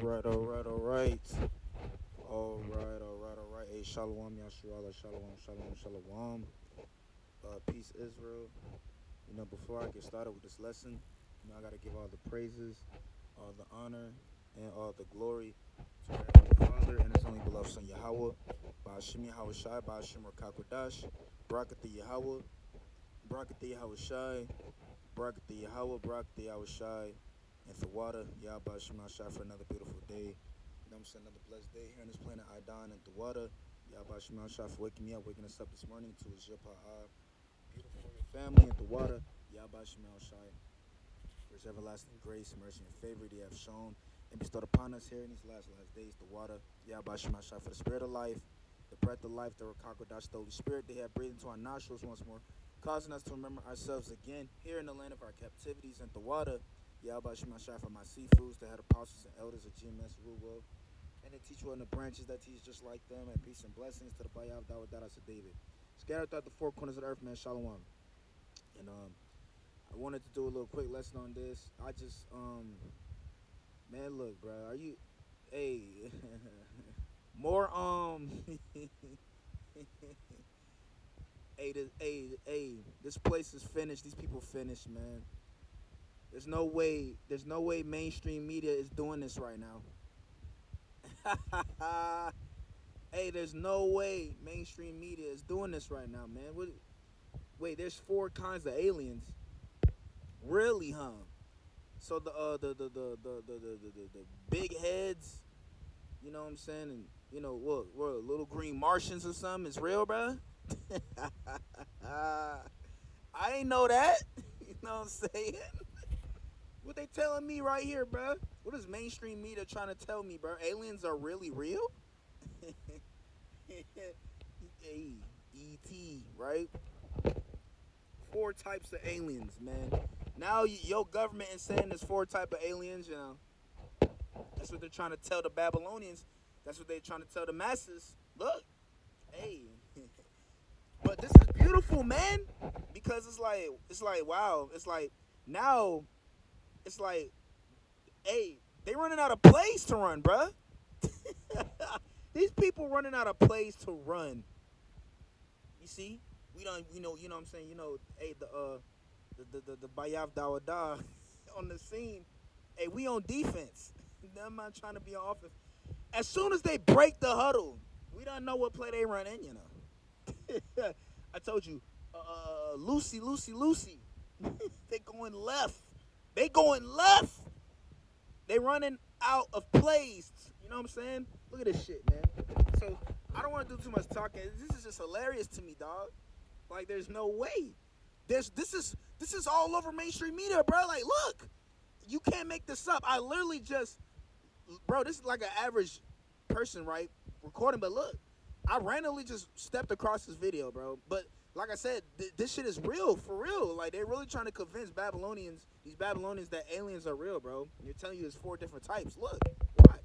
right, all right, all right. All right, all right, all right. Hey, Shalom, Yasharala, Shalom, Shalom, Shalom. Peace, Israel. Before I get started with this lesson, I got to give all the praises, all the honor, and all the glory to our Heavenly Father and His only beloved Son, Yahweh. Ba'ashim Yahweh Shai, Ba'ashim Rakakwadash, Barakatha Yahweh, Barakatha Yahweh Shai, Barakatha Yahweh, Barakatha Yahweh Shai, and Thawada, Yah Ba'ashim Shai for another beautiful day. I'm saying another blessed day here on this planet Idan and Thawada. Yah Ba'ashim Shai for waking me up, waking us up this morning to His Yipa'ah. Beautiful for your family and Thawada. Yah Ba'ashim Shai for His everlasting grace, mercy, and favor they have shown and bestowed upon us here in these last days. Thawada. Yah Ba'ashim Shai for the spirit of life, the breath of life, the Rakakwadash, the Holy Spirit they have breathed into our nostrils once more, causing us to remember ourselves again here in the land of our captivities and Thawada. Yah Ba'ashim Shai for my seafoods, the head apostles and elders of GMS Rule, and the teacher on the branches that teach just like them, and peace and blessings to the Bayav Dawah Dadas of David. Scattered throughout the four corners of the earth, man, Shalom. And I wanted to do a little quick lesson on this. I just, man, look, bro, are you, hey, more, this place is finished. These people finished, man. There's no way mainstream media is doing this right now. Hey, there's no way mainstream media is doing this right now, man. Wait, there's 4 kinds of aliens. Really, huh? So the big heads, you know what I'm saying, and what little green Martians or something is real, bro. I ain't know that. You know what I'm saying? What they telling me right here, bro? What is mainstream media trying to tell me, bro? Aliens are really real? Hey, E.T., right? 4 types of aliens, man. Now your government is saying there's 4 types of aliens, That's what they're trying to tell the Babylonians. That's what they're trying to tell the masses. Look, hey. But this is beautiful, man. Because it's like, wow. It's like, now, it's like, hey, they running out of plays to run, bruh. These people running out of plays to run. You see, we don't, you know what I'm saying. Hey, the Bayav Dawah on the scene. Hey, we on defense. I'm not trying to be on offense. As soon as they break the huddle, we don't know what play they run in. I told you, Lucy. They going left. They running out of plays. You know what I'm saying? Look at this shit, man. So I don't want to do too much talking. This is just hilarious to me, dog. Like, there's no way. This is all over mainstream media, bro. Like, look, you can't make this up. I literally just, bro, this is like an average person, right, recording. But look, I randomly just stepped across this video, bro. But like I said, this shit is real, for real. Like, they're really trying to convince these Babylonians that aliens are real, bro. And they're telling you there's 4 different types. Look, watch.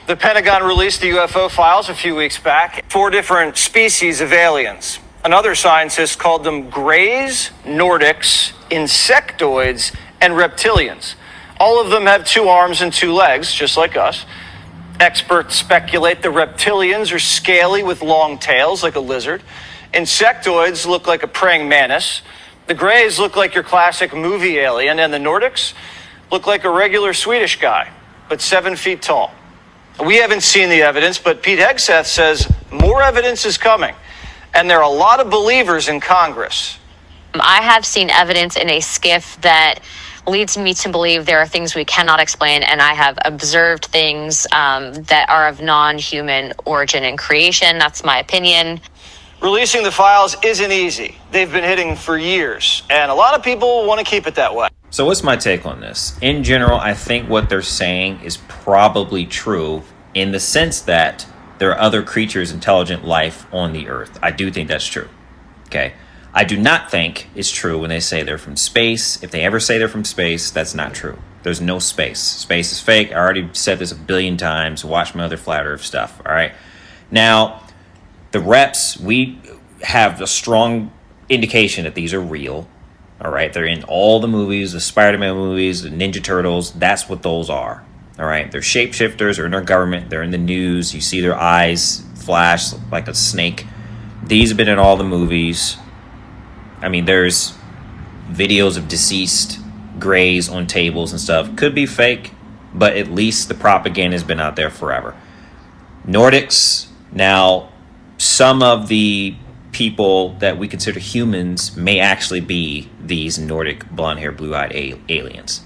The Pentagon released the UFO files a few weeks back. 4 different species of aliens. Another scientist called them Greys, Nordics, Insectoids, and Reptilians. All of them have 2 arms and 2 legs, just like us. Experts speculate the reptilians are scaly with long tails like a lizard. Insectoids look like a praying mantis. The Greys look like your classic movie alien, and the Nordics look like a regular Swedish guy, but 7 feet tall. We haven't seen the evidence, but Pete Hegseth says more evidence is coming, and there are a lot of believers in Congress. I have seen evidence in a skiff that leads me to believe there are things we cannot explain, and I have observed things that are of non-human origin and creation. That's my opinion. Releasing the files isn't easy. They've been hidden for years, and a lot of people want to keep it that way. So what's my take on this? In general, I think what they're saying is probably true in the sense that there are other creatures, intelligent life on the earth. I do think that's true. Okay. I do not think it's true when they say they're from space. If they ever say they're from space, that's not true. There's no space. Space is fake. I already said this a billion times. Watch my other flat earth stuff. All right. Now, the reps, we have a strong indication that these are real. All right, they're in all the movies, the Spider-Man movies, the Ninja Turtles. That's what those are. All right, they're shapeshifters. They're in our government. They're in the news. You see their eyes flash like a snake. These have been in all the movies. I mean, there's videos of deceased grays on tables and stuff. Could be fake, but at least the propaganda has been out there forever. Nordics, now, some of the people that we consider humans may actually be these Nordic blonde-haired, blue-eyed aliens.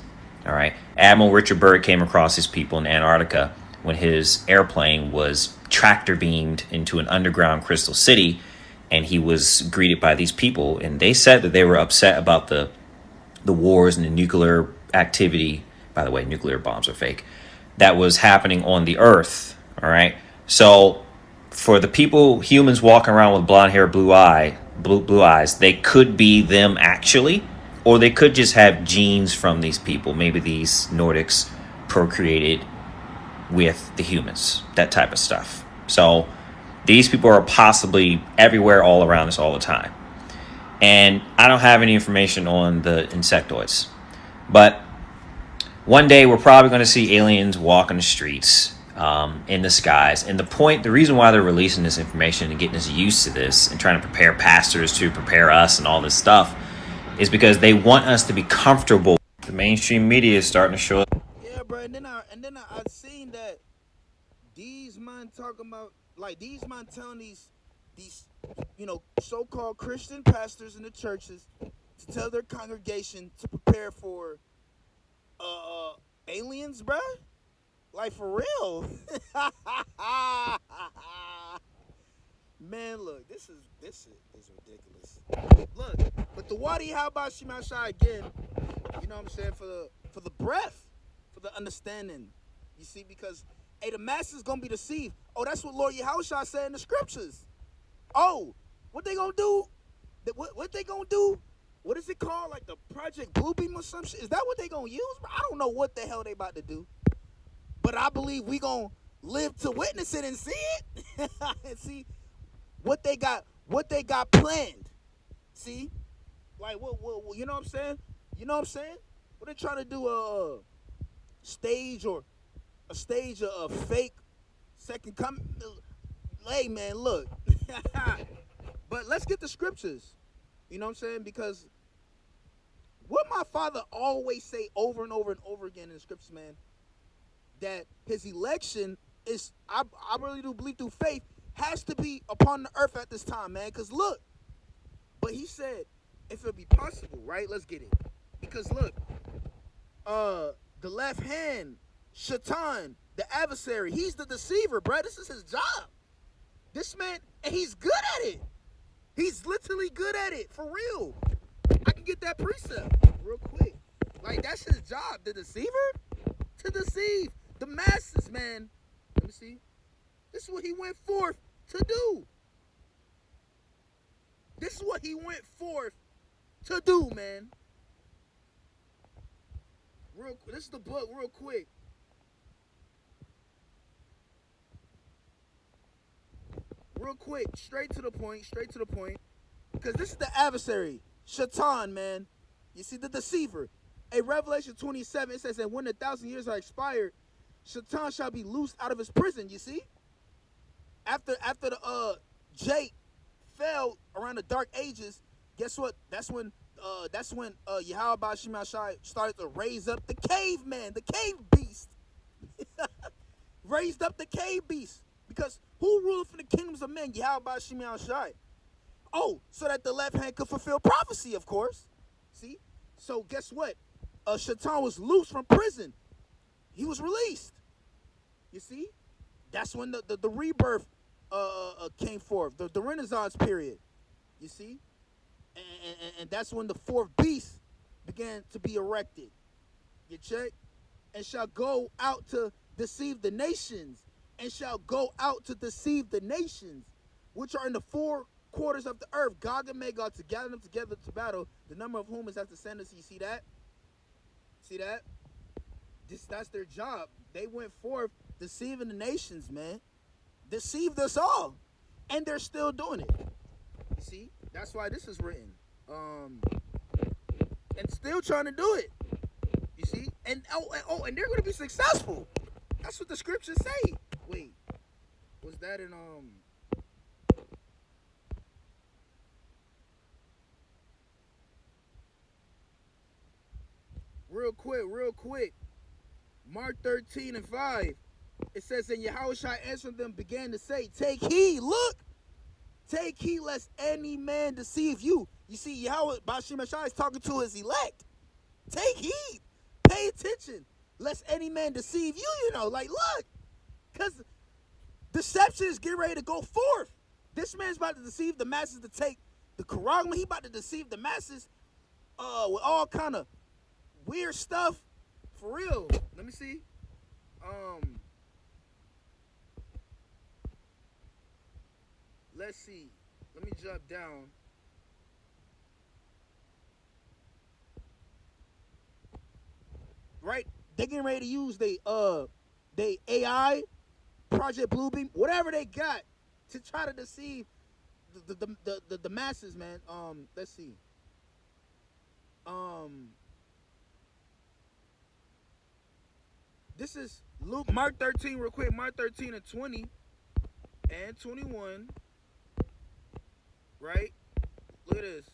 All right. Admiral Richard Byrd came across his people in Antarctica when his airplane was tractor beamed into an underground crystal city, and he was greeted by these people, and they said that they were upset about the wars and the nuclear activity. By the way, nuclear bombs are fake. That was happening on the Earth. All right. So for the people, humans walking around with blonde hair, blue eyes, they could be them actually, or they could just have genes from these people. Maybe these Nordics procreated with the humans, that type of stuff. So these people are possibly everywhere, all around us, all the time. And I don't have any information on the insectoids, but one day we're probably going to see aliens walk on the streets, in the skies. And the reason why they're releasing this information and getting us used to this and trying to prepare pastors to prepare us and all this stuff is because they want us to be comfortable. The mainstream media is starting to show up. Yeah, bro. And then I seen that these man talking about, like, these man telling these so-called Christian pastors in the churches to tell their congregation to prepare for aliens, bro. Like, for real. Man, look, this is ridiculous. Look, but the Wadi how about Shimashai again, you know what I'm saying, for the breath, for the understanding. You see, because the masses gonna be deceived. Oh, that's what Lord Yahushua said in the scriptures. Oh, what they gonna do? What they gonna do? What is it called? Like the Project Bluebeam or some shit? Is that what they gonna use? I don't know what the hell they about to do. But I believe we gonna live to witness it and see it. And see what they got planned. See? Like what you know what I'm saying? You know what I'm saying? What they trying to do, a stage of fake second coming. Hey man, look. But let's get the scriptures. You know what I'm saying? Because what my father always say over and over and over again in the scriptures, man, that his election is, I really do believe through faith, has to be upon the earth at this time, man. Because look, but he said, if it be possible, right? Let's get it. Because look, the left hand, Shaitan, the adversary, he's the deceiver, bro. This is his job. This man, and he's good at it. He's literally good at it, for real. I can get that precept real quick. Like, that's his job, the deceiver, to deceive the masses, man. Let me see. This is what he went forth to do. This is what he went forth to do, man. This is the book, real quick. Real quick, straight to the point. Because this is the adversary, Shaitan, man. You see, the deceiver. A Revelation 27, it says that when 1,000 years are expired, Shaitan shall be loosed out of his prison, you see? After the Jake fell around the dark ages, guess what? That's when Yahweh Shimashai started to raise up the caveman, the cave beast. Raised up the cave beast. Because who ruled for the kingdoms of men? Yahweh Shimashai. Oh, so that the left hand could fulfill prophecy, of course. See? So guess what? Shaitan was loose from prison. He was released. You see? That's when the rebirth came forth, the Renaissance period. You see? And that's when the fourth beast began to be erected. You check? And shall go out to deceive the nations. And shall go out to deceive the nations, which are in the four quarters of the earth, Gog and Magog, to gather them together to battle, the number of whom is as descendants. You see that? See that? That's their job. They went forth deceiving the nations, man. Deceived us all. And they're still doing it. You see? That's why this is written. and still trying to do it. You see? And and they're gonna be successful. That's what the scriptures say. Wait, was that in real quick. Mark 13:5. It says, and Yahushua answered them, began to say, take heed, look, take heed lest any man deceive you. You see, Yahweh Bashim Ashai is talking to his elect. Take heed, pay attention, lest any man deceive you, you know, like, look, because deception is getting ready to go forth. This man's about to deceive the masses to take the Quran. He about to deceive the masses with all kind of weird stuff. For real. Let me see. Let's see. Let me jump down. Right? They getting ready to use they AI, Project Bluebeam, whatever they got to try to deceive the masses, man. Let's see. This is Luke, Mark 13, real quick. Mark 13 and 20 and 21. Right? Look at this.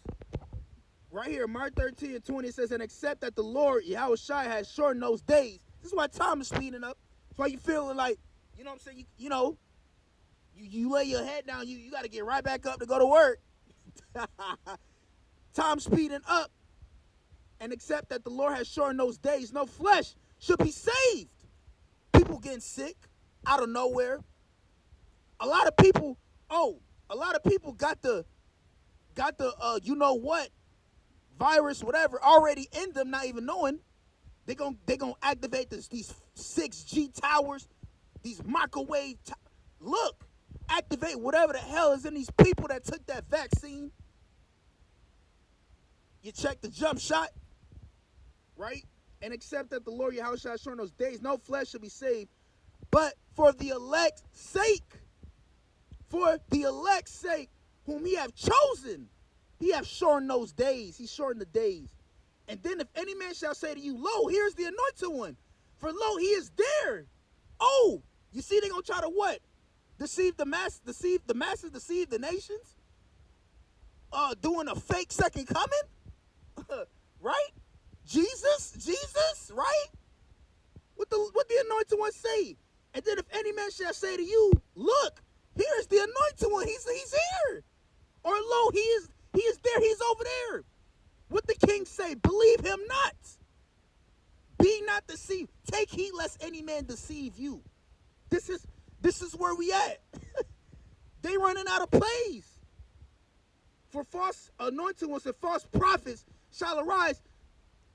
Right here, Mark 13 and 20, it says, and except that the Lord, Yahushua, has shortened those days. This is why time is speeding up. That's why you feeling like, you know what I'm saying? You lay your head down, you got to get right back up to go to work. Time speeding up. And except that the Lord has shortened those days, no flesh should be saved. People getting sick out of nowhere. A lot of people got the you know what, virus, whatever, already in them, not even knowing. They gonna activate these 6G towers, these microwave look, activate whatever the hell is in these people that took that vaccine. You check the jump shot, right? And except that the Lord Yahushua has shortened those days, no flesh shall be saved. But for the elect's sake, whom he have chosen, he have shortened those days. He shortened the days. And then if any man shall say to you, lo, here's the anointed one. For lo, he is there. Oh, you see they gonna try to what? Deceive the masses, deceive the nations? Doing a fake second coming? Right? Jesus, right? What the anointed one say? And then if any man shall say to you, look, here's the anointed one, he's here. Or lo, he is there, he's over there. What the king say? Believe him not. Be not deceived. Take heed lest any man deceive you. This is where we at. They running out of plays. For false anointed ones and false prophets shall arise.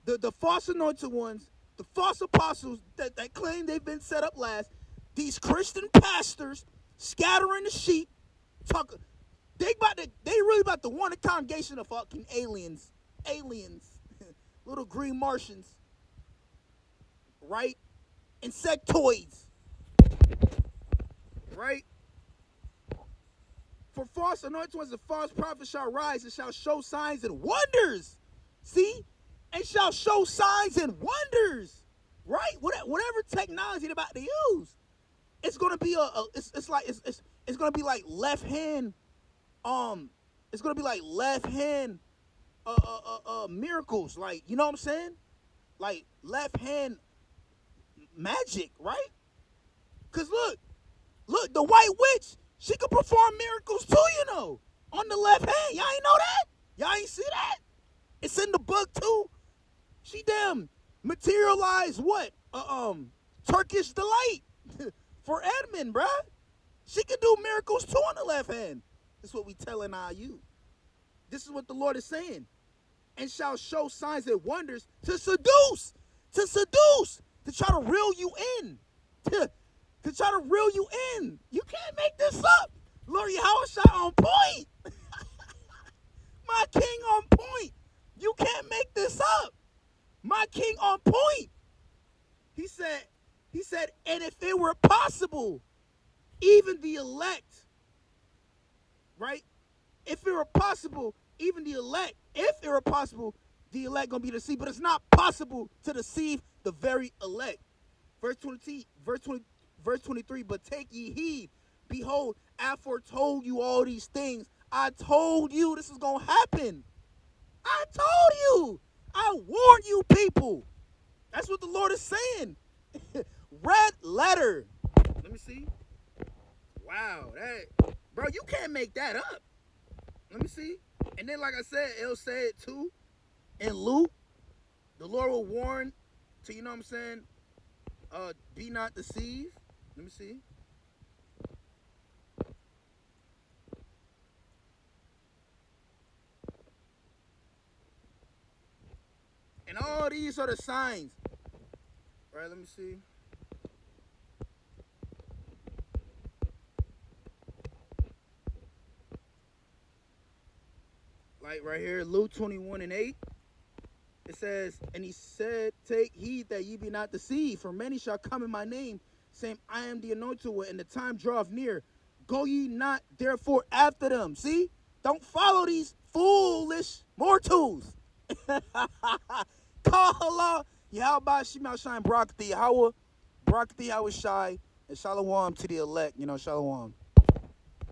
The false anointed ones, the false apostles that claim they've been set up last, these Christian pastors scattering the sheep, they really about to warn a congregation of fucking aliens, little green Martians, right? Insectoids, right? For false anointed ones and false prophets shall rise and shall show signs and wonders. See? And shall show signs and wonders, right? Whatever technology they're about to use, it's gonna be it's gonna be like left hand, it's gonna be like left hand, miracles, like, you know what I'm saying? Like left hand magic, right? Cause look, the white witch, she could perform miracles too, you know, on the left hand. Y'all ain't know that? Y'all ain't see that? It's in the book too. She damn materialized what? Turkish delight for Edmund, bruh. She can do miracles too on the left hand. This is what we telling you. This is what the Lord is saying. And shall show signs and wonders to seduce, to try to reel you in, to try to reel you in. You can't make this up. Lord Yahushua on point. My king on point. You can't make this up. My king on point. He said, and if it were possible, even the elect, right? If it were possible, even the elect, if it were possible, the elect gonna be deceived, but it's not possible to deceive the very elect. Verse 23, but take ye heed, behold, I foretold you all these things. I told you this is gonna happen. I told you. I warned you people. That's what the Lord is saying. Red letter. Let me see. Wow, that, bro, you can't make that up. Let me see. And then, like I said, it'll say it too in Luke. The Lord will warn to, you know what I'm saying, be not deceived. Let me see. And all these are the signs. All right, let me see. Like right here, Luke 21:8. It says, and he said, take heed that ye be not deceived, for many shall come in my name, saying, I am the anointed one, and the time draweth near. Go ye not therefore after them. See? Don't follow these foolish mortals. Call Allah, Yahweh Shema Shine, Barak the Yahweh, Barak the Yahweh Shai, and Shalom to the elect, you know, Shalom.